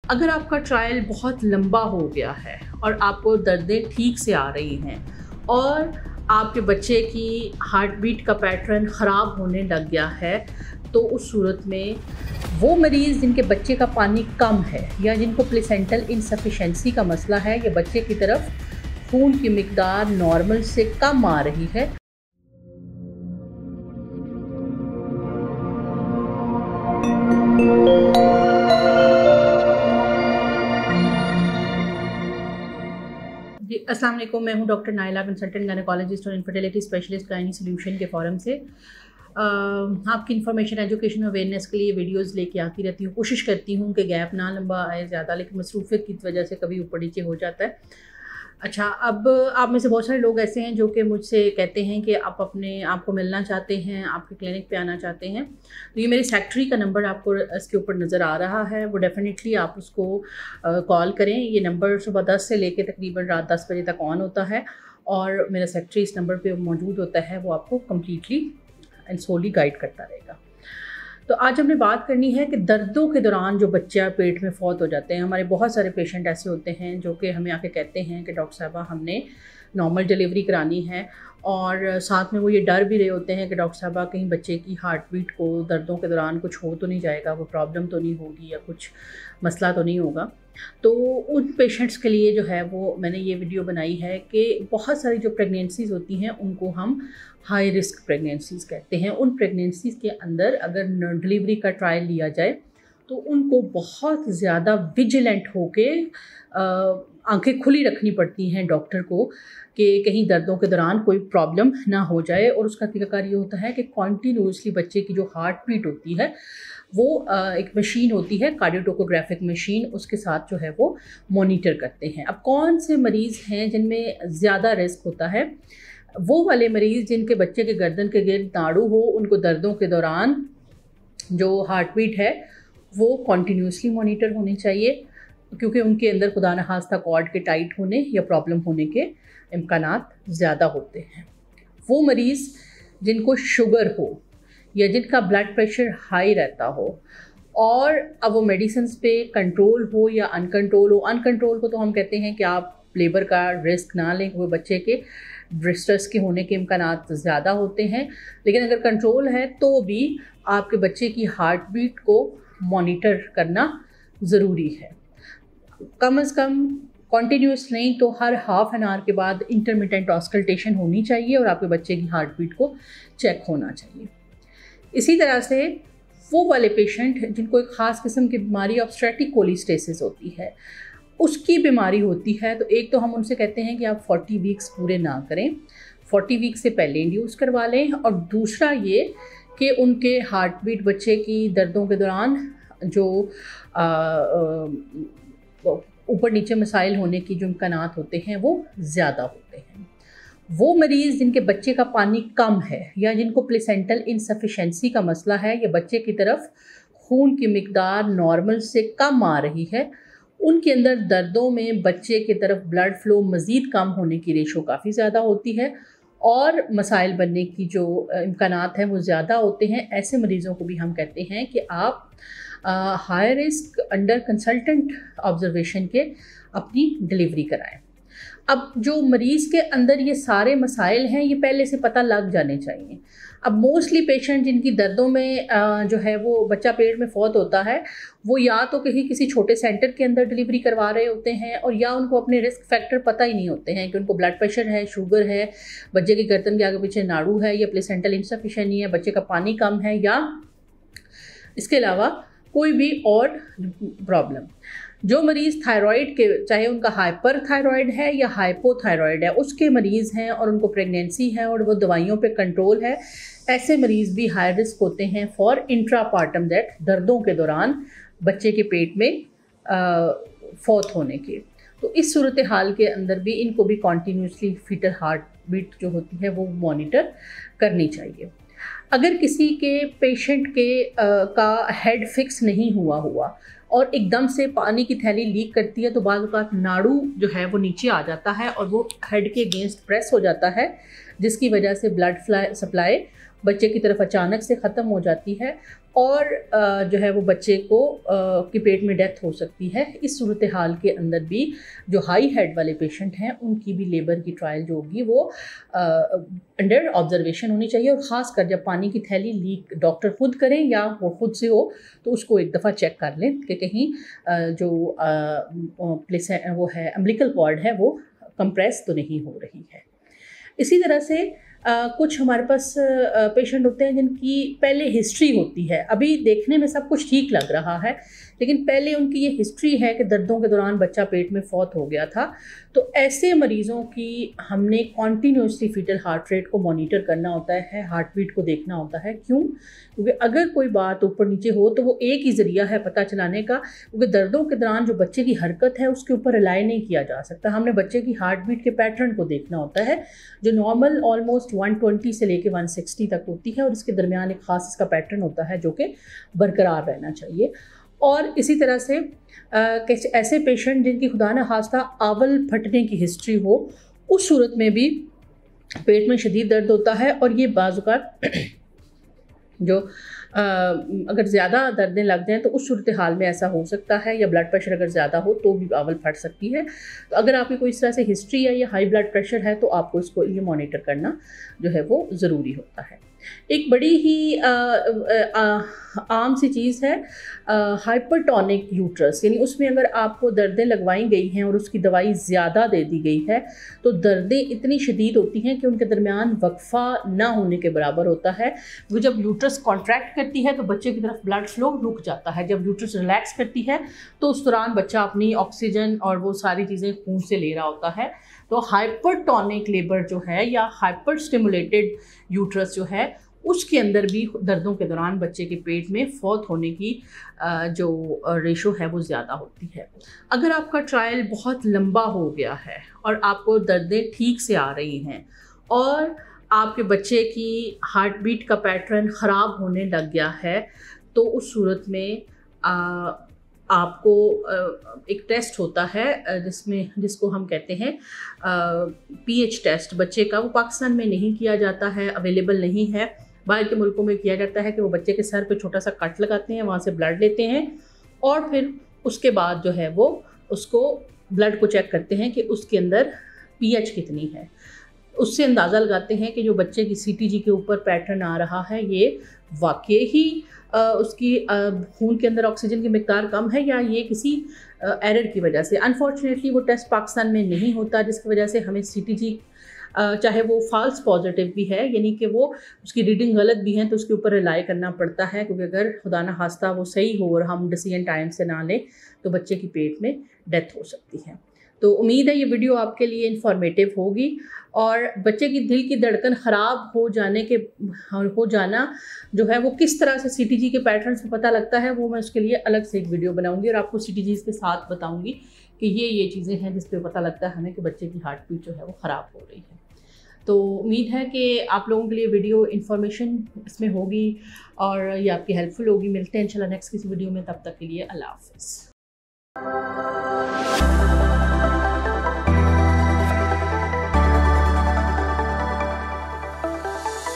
अगर आपका ट्रायल बहुत लंबा हो गया है और आपको दर्दें ठीक से आ रही हैं और आपके बच्चे की हार्ट बीट का पैटर्न ख़राब होने लग गया है, तो उस सूरत में वो मरीज़ जिनके बच्चे का पानी कम है या जिनको प्लेसेंटल इनसफिशेंसी का मसला है या बच्चे की तरफ खून की मिकदार नॉर्मल से कम आ रही है, अस्सलाम वालेकुम। मैं हूं डॉक्टर नाइला, कंसल्टेंट गायनेकोलॉजिस्ट और इनफर्टिलिटी स्पेशलिस्ट गायनी सॉल्यूशन के फोरम से। आपकी इन्फॉर्मेशन, एजुकेशन, अवेयरनेस के लिए वीडियोस लेके आती रहती हूँ। कोशिश करती हूँ कि गैप ना लंबा आए ज़्यादा, लेकिन मसरूफियत की वजह से कभी ऊपर नीचे हो जाता है। अच्छा, अब आप में से बहुत सारे लोग ऐसे हैं जो कि मुझसे कहते हैं कि आप अपने आप को मिलना चाहते हैं, आपके क्लिनिक पे आना चाहते हैं। तो ये मेरी सेक्रेटरी का नंबर आपको इसके ऊपर नज़र आ रहा है, वो डेफिनेटली आप उसको कॉल करें। ये नंबर सुबह 10 से लेकर तकरीबन रात 10 बजे तक ऑन होता है और मेरा सेक्रेटरी इस नंबर पे मौजूद होता है। वो आपको कम्प्लीटली एंड सोली गाइड करता रहेगा। तो आज हमने बात करनी है कि दर्दों के दौरान जो बच्चा पेट में फौत हो जाते हैं। हमारे बहुत सारे पेशेंट ऐसे होते हैं जो कि हमें आके कहते हैं कि डॉक्टर साहबा हमने नॉर्मल डिलीवरी करानी है, और साथ में वो ये डर भी रहे होते हैं कि डॉक्टर साहबा कहीं बच्चे की हार्ट बीट को दर्दों के दौरान कुछ हो तो नहीं जाएगा, वो प्रॉब्लम तो नहीं होगी या कुछ मसला तो नहीं होगा। तो उन पेशेंट्स के लिए जो है वो मैंने ये वीडियो बनाई है कि बहुत सारी जो प्रेगनेंसीज़ होती हैं उनको हम हाई रिस्क प्रेगनेंसीज़ कहते हैं। उन प्रेगनेंसीज़ के अंदर अगर डिलीवरी का ट्रायल लिया जाए तो उनको बहुत ज़्यादा विजिलेंट होके आंखें खुली रखनी पड़ती हैं डॉक्टर को कि कहीं दर्दों के दौरान कोई प्रॉब्लम ना हो जाए। और उसका तरीक़ाकार ये होता है कि कॉन्टीन्यूसली बच्चे की जो हार्ट बीट होती है वो एक मशीन होती है, कार्डियोटोकोग्राफिक मशीन, उसके साथ जो है वो मॉनिटर करते हैं। अब कौन से मरीज़ हैं जिनमें ज़्यादा रिस्क होता है? वो वाले मरीज़ जिनके बच्चे के गर्दन के गिर्द नाड़ू हो, उनको दर्दों के दौरान जो हार्ट बीट है वो कॉन्टीन्यूसली मॉनिटर होनी चाहिए, क्योंकि उनके अंदर खुदा न खास्ता कॉर्ड के टाइट होने या प्रॉब्लम होने के इम्कानात ज़्यादा होते हैं। वो मरीज़ जिनको शुगर हो या जिनका ब्लड प्रेशर हाई रहता हो और अब वो मेडिसिन्स पे कंट्रोल हो या अनकंट्रोल हो। अनकंट्रोल को तो हम कहते हैं कि आप लेबर का रिस्क ना लें, वो बच्चे के ब्रिस्टर्स के होने के इम्कानात ज़्यादा होते हैं। लेकिन अगर कंट्रोल है तो भी आपके बच्चे की हार्ट बीट को मॉनिटर करना ज़रूरी है। कम से कम कॉन्टीन्यूस नहीं तो हर हाफ एन आवर के बाद इंटरमिटेंट ऑस्कल्टेशन होनी चाहिए और आपके बच्चे की हार्ट बीट को चेक होना चाहिए। इसी तरह से वो वाले पेशेंट जिनको एक ख़ास किस्म की बीमारी ऑब्स्ट्रेटिक कोलिस्टेसिस होती है, उसकी बीमारी होती है, तो एक तो हम उनसे कहते हैं कि आप 40 वीक्स पूरे ना करें, 40 वीक्स से पहले इंड्यूस करवा लें। और दूसरा ये कि उनके हार्ट बीट बच्चे की दर्दों के दौरान जो ऊपर नीचे मसाइल होने की जो इम्कानात होते हैं वो ज़्यादा होते हैं। वो मरीज़ जिनके बच्चे का पानी कम है या जिनको प्लेसेंटल इनसफिशेंसी का मसला है या बच्चे की तरफ खून की मिकदार नॉर्मल से कम आ रही है, उनके अंदर दर्दों में बच्चे की तरफ ब्लड फ्लो मज़ीद कम होने की रेशो काफ़ी ज़्यादा होती है और मसाइल बनने की जो इम्कानात हैं वो ज़्यादा होते हैं। ऐसे मरीज़ों को भी हम कहते हैं कि आप high risk under consultant observation के अपनी डिलीवरी कराएं। अब जो मरीज़ के अंदर ये सारे मसाइल हैं ये पहले से पता लग जाने चाहिए। अब मोस्टली पेशेंट जिनकी दर्दों में जो है वो बच्चा पेट में फौत होता है, वो या तो कहीं किसी छोटे सेंटर के अंदर डिलीवरी करवा रहे होते हैं और या उनको अपने रिस्क फैक्टर पता ही नहीं होते हैं कि उनको ब्लड प्रेशर है, शुगर है, बच्चे की गर्दन के आगे पीछे नाड़ू है या प्लेसेंटल इनसफिशिएंसी है, बच्चे का पानी कम है या इसके अलावा कोई भी और प्रॉब्लम। जो मरीज़ थायराइड के, चाहे उनका हाइपर थायराइड है या हाइपोथायराइड है, उसके मरीज़ हैं और उनको प्रेगनेंसी है और वो दवाइयों पे कंट्रोल है, ऐसे मरीज़ भी हाई रिस्क होते हैं फॉर इंट्रापार्टम डेथ, दर्दों के दौरान बच्चे के पेट में फौत होने के। तो इस सूरत हाल के अंदर भी इनको भी कॉन्टीन्यूसली फीटल हार्ट बीट जो होती है वो मॉनिटर करनी चाहिए। अगर किसी के पेशेंट के का हेड फिक्स नहीं हुआ और एकदम से पानी की थैली लीक करती है तो बाद औक़ात नाड़ू जो है वो नीचे आ जाता है और वो हेड के अगेंस्ट प्रेस हो जाता है, जिसकी वजह से ब्लड सप्लाई बच्चे की तरफ अचानक से ख़त्म हो जाती है और जो है वो बच्चे को के पेट में डेथ हो सकती है। इस सूरत हाल के अंदर भी जो हाई हेड वाले पेशेंट हैं उनकी भी लेबर की ट्रायल जो होगी वो अंडर ऑब्जर्वेशन होनी चाहिए, और ख़ास कर जब पानी की थैली लीक डॉक्टर खुद करें या वो खुद से हो तो उसको एक दफ़ा चेक कर लें कि कहीं जो प्लेस है वो है अम्बिलिकल कॉर्ड है वो कंप्रेस तो नहीं हो रही है। इसी तरह से कुछ हमारे पास पेशेंट होते हैं जिनकी पहले हिस्ट्री होती है, अभी देखने में सब कुछ ठीक लग रहा है लेकिन पहले उनकी ये हिस्ट्री है कि दर्दों के दौरान बच्चा पेट में फौत हो गया था। तो ऐसे मरीज़ों की हमने कॉन्टीन्यूसली फीटल हार्ट रेट को मॉनिटर करना होता है, हार्ट बीट को देखना होता है। क्यों? क्योंकि अगर कोई बात ऊपर नीचे हो तो वो एक ही ज़रिया है पता चलाने का, क्योंकि दर्दों के दौरान जो बच्चे की हरकत है उसके ऊपर रिलाई नहीं किया जा सकता। हमने बच्चे की हार्ट बीट के पैटर्न को देखना होता है जो नॉर्मल ऑलमोस्ट 120 से लेके 160 तक होती है, और इसके दरमियान एक ख़ास इसका पैटर्न होता है जो कि बरकरार रहना चाहिए। और इसी तरह से ऐसे पेशेंट जिनकी खुदा न खास्ता आवल फटने की हिस्ट्री हो, उस सूरत में भी पेट में शदीद दर्द होता है, और ये बाज़-औक़ात जो अगर ज़्यादा दर्दें लग जाएँ तो उस सूरत हाल में ऐसा हो सकता है, या ब्लड प्रेशर अगर ज़्यादा हो तो भी आवल फट सकती है। तो अगर आपकी कोई इस तरह से हिस्ट्री है या हाई ब्लड प्रेशर है तो आपको इसको ये मॉनिटर करना जो है वो ज़रूरी होता है। एक बड़ी ही आम सी चीज़ है हाइपरटोनिक यूट्रस, यानी उसमें अगर आपको दर्दें लगवाई गई हैं और उसकी दवाई ज़्यादा दे दी गई है तो दर्दें इतनी शदीद होती हैं कि उनके दरमियान वक्फ़ा ना होने के बराबर होता है। वो जब यूट्रस कॉन्ट्रैक्ट करती है तो बच्चे की तरफ ब्लड फ्लो रुक जाता है, जब यूट्रस रिलैक्स करती है तो उस दौरान बच्चा अपनी ऑक्सीजन और वो सारी चीज़ें खून से ले रहा होता है। तो हाइपरटोनिक लेबर जो है या हाइपर स्टिमुलेटेड यूट्रस जो है उसके अंदर भी दर्दों के दौरान बच्चे के पेट में फौत होने की जो रेशो है वो ज़्यादा होती है। अगर आपका ट्रायल बहुत लंबा हो गया है और आपको दर्दें ठीक से आ रही हैं और आपके बच्चे की हार्ट बीट का पैटर्न ख़राब होने लग गया है तो उस सूरत में आपको एक टेस्ट होता है जिसको हम कहते हैं पीएच टेस्ट बच्चे का। वो पाकिस्तान में नहीं किया जाता है, अवेलेबल नहीं है। बाहर के मुल्कों में किया जाता है कि वो बच्चे के सर पे छोटा सा कट लगाते हैं, वहाँ से ब्लड लेते हैं और फिर उसके बाद जो है वो उसको ब्लड को चेक करते हैं कि उसके अंदर पीएच कितनी है। उससे अंदाज़ा लगाते हैं कि जो बच्चे की सीटीजी के ऊपर पैटर्न आ रहा है ये वाकई ही उसकी खून के अंदर ऑक्सीजन की मिक़दार कम है या ये किसी एरर की वजह से। अनफॉर्चुनेटली वो टेस्ट पाकिस्तान में नहीं होता, जिसकी वजह से हमें सीटीजी चाहे वो फॉल्स पॉजिटिव भी है, यानी कि वो उसकी रीडिंग गलत भी है, तो उसके ऊपर रिलाई करना पड़ता है, क्योंकि अगर खुदा न खास्ता वो सही हो और हम डिसीजन टाइम से ना लें तो बच्चे की पेट में डेथ हो सकती है। तो उम्मीद है ये वीडियो आपके लिए इंफॉर्मेटिव होगी और बच्चे की दिल की धड़कन ख़राब हो जाना जो है वो किस तरह से सीटीजी के पैटर्न से पता लगता है, वो मैं उसके लिए अलग से एक वीडियो बनाऊंगी और आपको सीटीजीज़ के साथ बताऊंगी कि ये चीज़ें हैं जिस पे पता लगता है हमें कि बच्चे की हार्ट बीट जो है वो ख़राब हो रही है। तो उम्मीद है कि आप लोगों के लिए वीडियो इन्फॉर्मेशन इसमें होगी और ये आपकी हेल्पफुल होगी। मिलते हैं इंशाल्लाह नेक्स्ट किसी वीडियो में, तब तक के लिए अल्लाह हाफ़िज़।